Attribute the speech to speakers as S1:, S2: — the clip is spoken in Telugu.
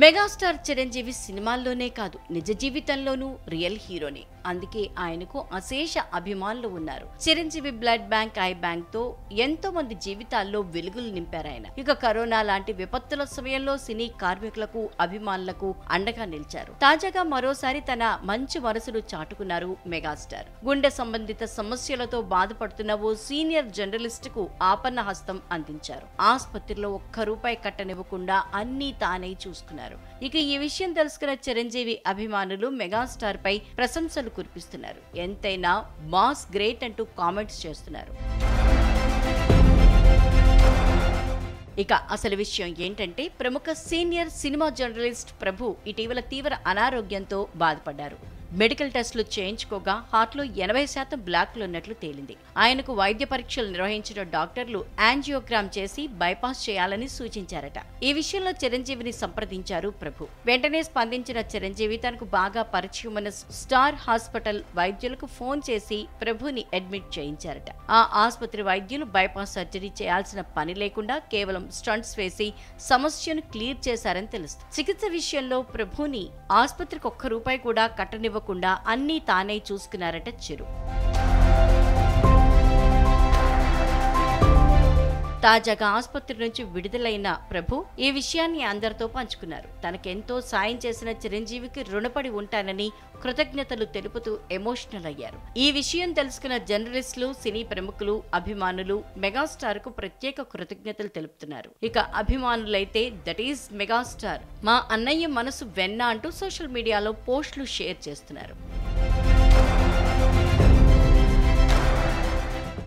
S1: మెగాస్టార్ చిరంజీవి సినిమాల్లోనే కాదు నిజ జీవితంలోనూ రియల్ హీరోనే. అందుకే ఆయనకు అశేష అభిమానులు ఉన్నారు. Chiranjeevi blood bank, I bank తో ఎంతో మంది జీవితాల్లో వెలుగులు నింపారాయన. ఇక కరోనా లాంటి విపత్తుల సమయంలో సినీ కార్మికులకు, అభిమానులకు అండగా నిలిచారు. తాజాగా మరోసారి తన మంచి మనసును చాటుకున్నారు మెగాస్టార్. గుండె సంబంధిత సమస్యలతో బాధపడుతున్న ఓ సీనియర్ జర్నలిస్ట్ కు ఆపన్న హస్తం అందించారు. ఆసుపత్రిలో ఒక్క రూపాయి కట్టనివ్వకుండా అన్నీ తానే చూసుకున్నారు. ఇక ఈ విషయం తెలుసుకున్న చిరంజీవి అభిమానులు మెగాస్టార్ పై ప్రశంసలు కురిపిస్తున్నారు. ఎంతైనా మాస్ గ్రేట్ అంటూ కామెంట్స్ చేస్తున్నారు. ఇక అసలు విషయం ఏంటంటే, ప్రముఖ సీనియర్ సినిమా జర్నలిస్ట్ ప్రభు ఇటీవల తీవ్ర అనారోగ్యంతో బాధపడ్డారు. మెడికల్ టెస్టులు చేయించుకోగా హార్ట్లో 80% బ్లాక్లు ఉన్నట్లు తేలింది. ఆయనకు వైద్య పరీక్షలు నిర్వహించిన డాక్టర్లు యాంజియోగ్రామ్ చేసి బైపాస్ చేయాలని సూచించారట. ఈ విషయంలో చిరంజీవిని సంప్రదించారు ప్రభు. వెంటనే స్పందించిన చిరంజీవి తనకు బాగా పరిచయమైన స్టార్ హాస్పిటల్ వైద్యులకు ఫోన్ చేసి ప్రభుని అడ్మిట్ చేయించారట. ఆ ఆసుపత్రి వైద్యులు బైపాస్ సర్జరీ చేయాల్సిన పని లేకుండా కేవలం స్టంట్స్ వేసి సమస్యను క్లియర్ చేశారని తెలుస్తుంది. చికిత్స విషయంలో ప్రభుని ఆసుపత్రికి ఒక్క రూపాయి కూడా కట్టనివ్వ అన్నీ తానే చూసుకున్నారట చిరు. తాజాగా ఆసుపత్రి నుంచి విడుదలైన ప్రభు ఈ విషయాన్ని అందరితో పంచుకున్నారు. తనకెంతో సాయం చేసిన చిరంజీవికి రుణపడి ఉంటానని కృతజ్ఞతలు తెలుపుతూ ఎమోషనల్ అయ్యారు. ఈ విషయం తెలుసుకున్న జర్నలిస్టులు, సినీ ప్రముఖులు, అభిమానులు మెగాస్టార్ కు ప్రత్యేక కృతజ్ఞతలు తెలుపుతున్నారు. ఇక అభిమానులైతే దట్ ఈజ్ మెగాస్టార్, మా అన్నయ్య మనసు వెన్న అంటూ సోషల్ మీడియాలో పోస్టులు షేర్ చేస్తున్నారు.